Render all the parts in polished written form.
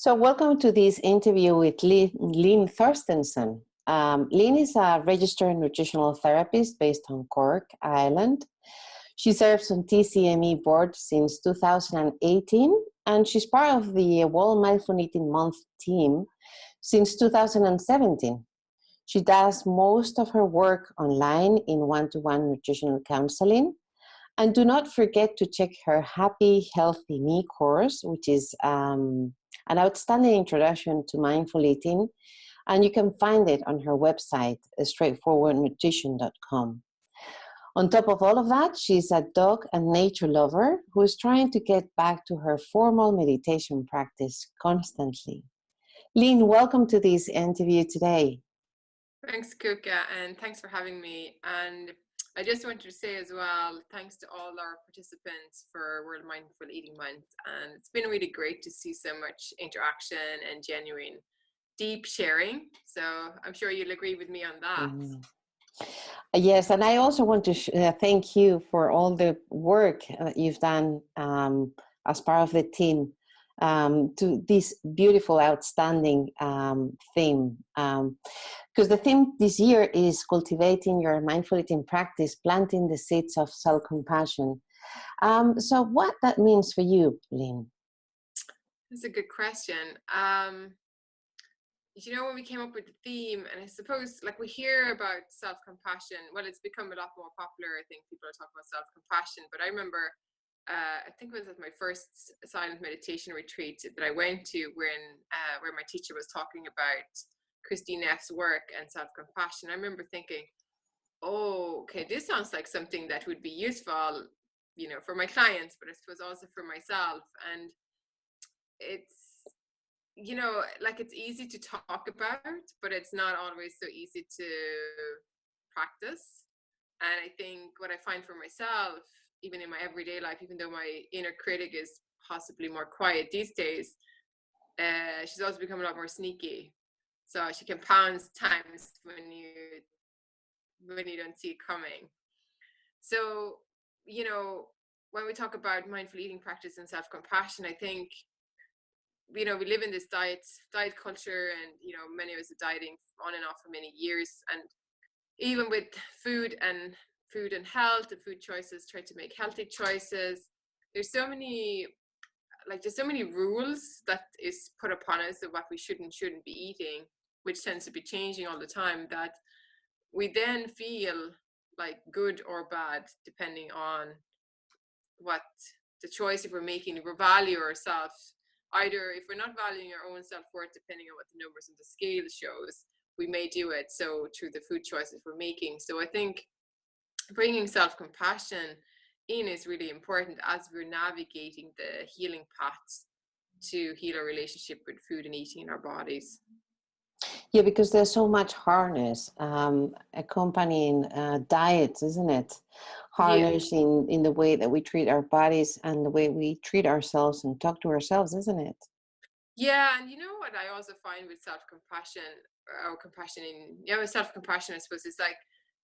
So welcome to this interview with Linn Thorstensson. Linn is a registered nutritional therapist based on Cork, Ireland. She serves on TCME board since 2018, and she's part of the World Mindful Eating Month team since 2017. She does most of her work online in one-to-one nutritional counseling. And do not forget to check her Happy Healthy Me course, which is an outstanding introduction to mindful eating. And you can find it on her website, straightforwardnutrition.com. On top of all of that, she's a dog and nature lover who is trying to get back to her formal meditation practice constantly. Linn, welcome to this interview today. Thanks, Kuka, and thanks for having me. And I just wanted to say as well, thanks to all our participants for World Mindful Eating Month. And it's been really great to see so much interaction and genuine, deep sharing. So I'm sure you'll agree with me on that. Mm. Yes, and I also want to thank you for all the work that you've done as part of the team to this beautiful, outstanding theme. Because the theme this year is cultivating your mindful eating practice, planting the seeds of self-compassion. So what that means for you, Linn? That's a good question. You know, when we came up with the theme, and I suppose like we hear about self-compassion, well, it's become a lot more popular. I think people are talking about self-compassion, but I remember, I think it was at my first silent meditation retreat that I went to where my teacher was talking about Christine Neff's work and self-compassion. I remember thinking, oh, okay, this sounds like something that would be useful, you know, for my clients, but I suppose also for myself. And it's, you know, like it's easy to talk about, but it's not always so easy to practice. And I think what I find for myself, even in my everyday life, even though my inner critic is possibly more quiet these days, she's also become a lot more sneaky. So she can pounce times when you don't see it coming. So, you know, when we talk about mindful eating practice and self-compassion, I think, you know, we live in this diet culture, and, you know, many of us are dieting on and off for many years. And even with food and health and food choices, try to make healthy choices. There's so many rules that is put upon us of what we should and shouldn't be eating, which tends to be changing all the time, that we then feel like good or bad, depending on what the choice if we're making. If we value ourselves, either if we're not valuing our own self-worth, depending on what the numbers on the scale shows, we may do it so through the food choices we're making. So I think bringing self-compassion in is really important as we're navigating the healing paths to heal our relationship with food and eating in our bodies. Yeah, because there's so much harness accompanying diets, isn't it? Harness in the way that we treat our bodies and the way we treat ourselves and talk to ourselves, isn't it? Yeah, and you know what I also find with self-compassion, or compassion in, you know, self-compassion, I suppose, is like,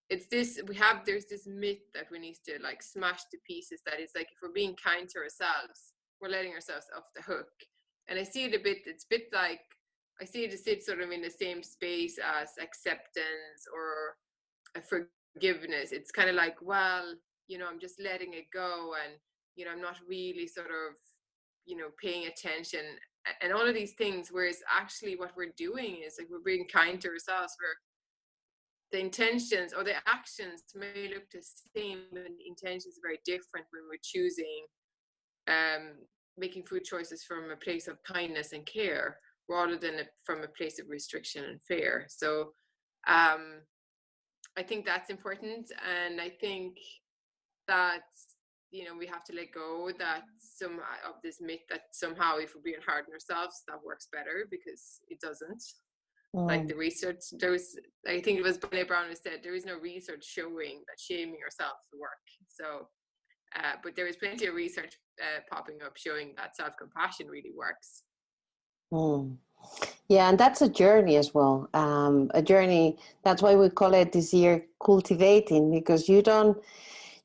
it's this, there's this myth that we need to like smash to pieces, that it's like if we're being kind to ourselves, we're letting ourselves off the hook. And I see it it's a bit like, I see it as sort of in the same space as acceptance or a forgiveness. It's kind of like, well, you know, I'm just letting it go, and, you know, I'm not really sort of, you know, paying attention and all of these things. Whereas actually what we're doing is like, we're being kind to ourselves, where the intentions or the actions may look the same, and the intentions are very different when we're choosing, making food choices from a place of kindness and care, rather than from a place of restriction and fear. So I think that's important. And I think that, you know, we have to let go that some of this myth that somehow if we're being hard on ourselves, that works better, because it doesn't. Like the research, I think it was Brené Brown who said, there is no research showing that shaming yourself will work. So, but there is plenty of research popping up showing that self-compassion really works. Yeah, and that's a journey as well. A journey. That's why we call it this year cultivating, because you don't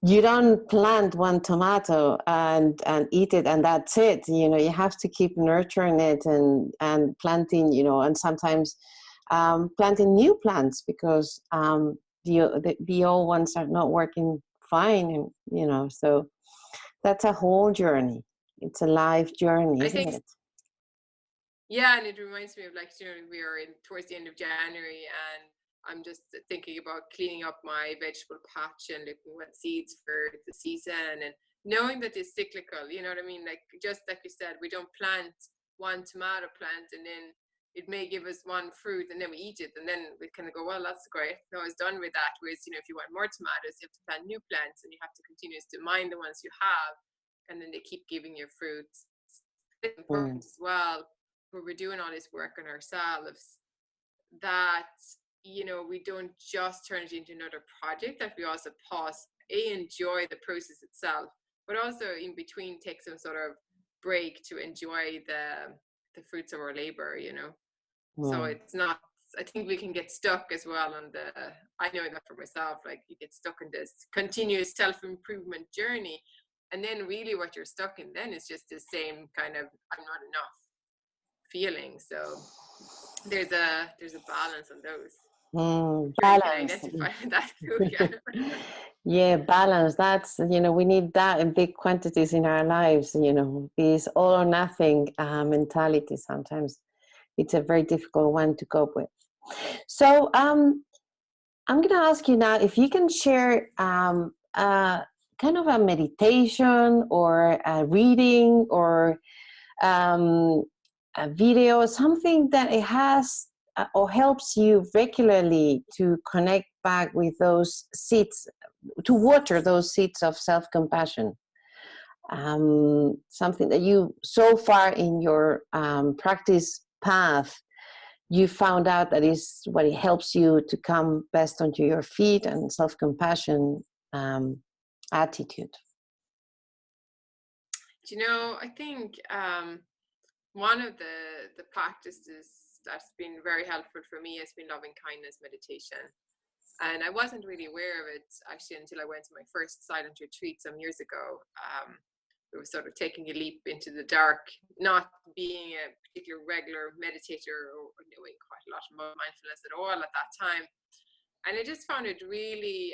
you don't plant one tomato and eat it and that's it. You know, you have to keep nurturing it and planting, you know, and sometimes planting new plants because the old ones are not working fine, and you know, so that's a whole journey. It's a life journey, I isn't think, it? yeah, and it reminds me of, like, you know, we are in towards the end of January, and I'm just thinking about cleaning up my vegetable patch and looking what seeds for the season, and knowing that it's cyclical. You know what I mean? Like, just like you said, we don't plant one tomato plant and then it may give us one fruit and then we eat it and then we kind of go, well, that's great. No, it's done with that. Whereas, you know, if you want more tomatoes, you have to plant new plants and you have to continuously mind the ones you have, and then they keep giving you fruits. It's Mm. important as well, where we're doing all this work on ourselves, that, you know, we don't just turn it into another project, that we also pause, enjoy the process itself, but also in between take some sort of break to enjoy the fruits of our labor, you know. So Mm. it's not, I think we can get stuck as well on the, I know that for myself, like you get stuck in this continuous self-improvement journey, and then really what you're stuck in then is just the same kind of I'm not enough feeling. So there's a balance on those. Sure, you can Balance. identify with that too. Yeah. Yeah, balance. That's, you know, we need that in big quantities in our lives, you know, this all or nothing mentality. Sometimes it's a very difficult one to cope with. So I'm going to ask you now if you can share kind of a meditation or a reading or a video, something that it has or helps you regularly to connect back with those seeds, to water those seeds of self-compassion. Something that you, so far in your practice path, you found out that is what it helps you to come best onto your feet and self-compassion attitude. Do you know, I think one of the practices that's been very helpful for me has been loving kindness meditation. And I wasn't really aware of it actually until I went to my first silent retreat some years ago. It was sort of taking a leap into the dark, not being a particular regular meditator or knowing quite a lot about mindfulness at all at that time. And I just found it really,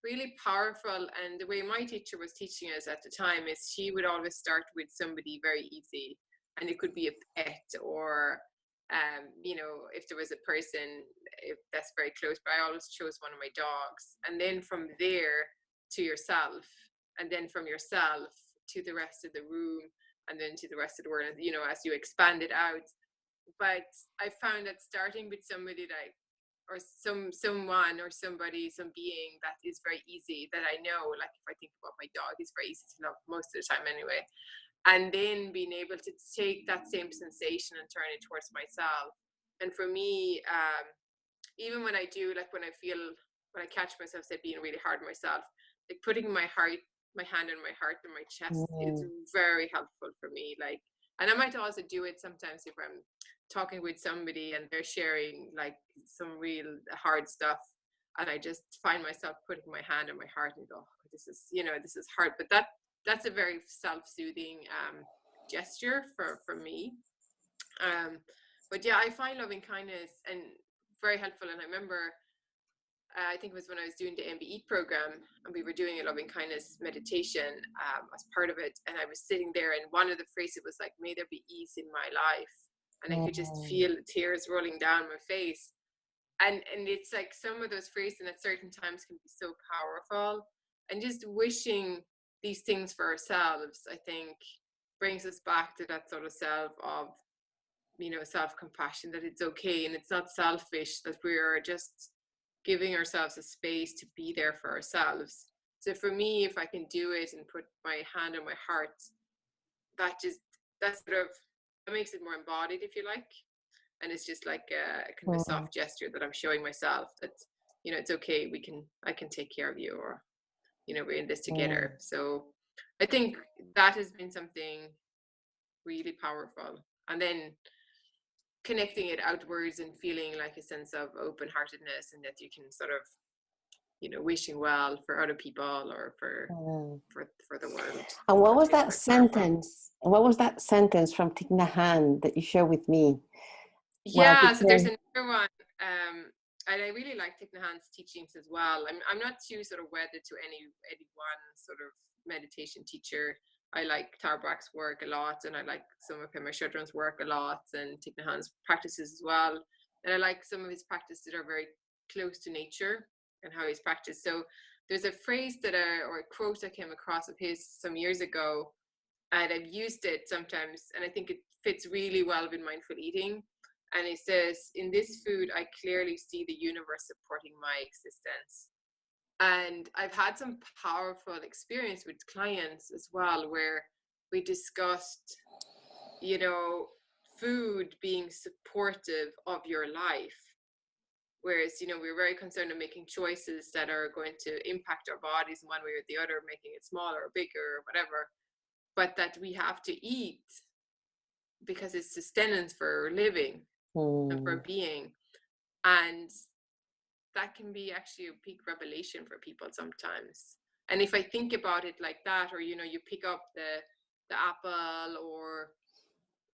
really powerful. And the way my teacher was teaching us at the time is she would always start with somebody very easy, and it could be a pet or you know, if there was a person if that's very close, but I always chose one of my dogs, and then from there to yourself, and then from yourself to the rest of the room, and then to the rest of the world, you know, as you expand it out. But I found that starting with somebody like, or someone or somebody, some being that is very easy, that I know, like if I think about my dog, it's very easy to love most of the time anyway, and then being able to take that same sensation and turn it towards myself. And for me, even when I do, like when I feel, when I catch myself say being really hard on myself, like putting my heart, my hand on my heart and my chest is Mm. very helpful for me. Like, and I might also do it sometimes if I'm talking with somebody and they're sharing like some real hard stuff, and I just find myself putting my hand on my heart and go, oh, this is, you know, this is hard. But that's a very self-soothing gesture for me. Um, but yeah, I find loving kindness and very helpful. And I remember, I think it was when I was doing the MBE program, and we were doing a loving kindness meditation as part of it. And I was sitting there, and one of the phrases was like, "May there be ease in my life," and I could just Mm. feel the tears rolling down my face. And it's like some of those phrases at certain times can be so powerful, and just wishing these things for ourselves, I think, brings us back to that sort of self of, you know, self-compassion, that it's okay and it's not selfish, that we're just giving ourselves a space to be there for ourselves. So for me, if I can do it and put my hand on my heart, that just, that sort of, that makes it more embodied, if you like. And it's just like a kind of a Mm. soft gesture that I'm showing myself that, you know, it's okay, we can, I can take care of you, or, you know, we're in this Mm. together. So I think that has been something really powerful. And then connecting it outwards and feeling like a sense of open heartedness, and that you can sort of, you know, wishing well for other people or for Mm. for the world. And what That was feels that quite powerful. sentence? What was that sentence from Thich Nhat Hanh that you shared with me? What Yeah, it so there's said? another one, and I really like Thich Nhat Hanh's teachings as well. I'm not too sort of wedded to any one sort of meditation teacher. I like Tarbuck's work a lot, and I like some of Pema Chodron's work a lot, and Thich Nhat Hanh's practices as well. And I like some of his practices that are very close to nature and how he's practiced. So there's a phrase or a quote I came across of his some years ago, and I've used it sometimes, and I think it fits really well with mindful eating. And it says, "In this food, I clearly see the universe supporting my existence." And I've had some powerful experience with clients as well, where we discussed, you know, food being supportive of your life. Whereas, you know, we're very concerned of making choices that are going to impact our bodies in one way or the other, making it smaller or bigger or whatever, but that we have to eat because it's sustenance for living and for being. And that can be actually a big revelation for people sometimes. And if I think about it like that, or, you know, you pick up the apple or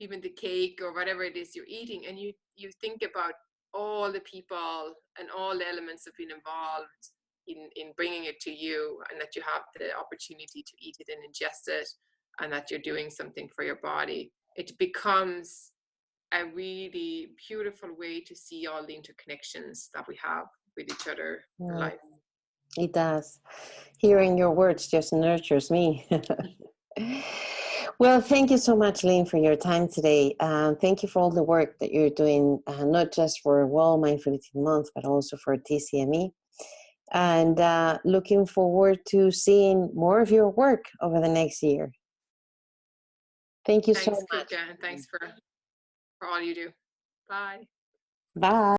even the cake or whatever it is you're eating, and you think about all the people and all the elements have been involved in bringing it to you, and that you have the opportunity to eat it and ingest it, and that you're doing something for your body, it becomes a really beautiful way to see all the interconnections that we have with each other in life. It does. Hearing your words just nurtures me. Well, thank you so much, Linn, for your time today. Thank you for all the work that you're doing, not just for World Mindful Eating Month, but also for TCME. And looking forward to seeing more of your work over the next year. Thank you so Thanks, much. Kika, and thanks for all you do. Bye. Bye.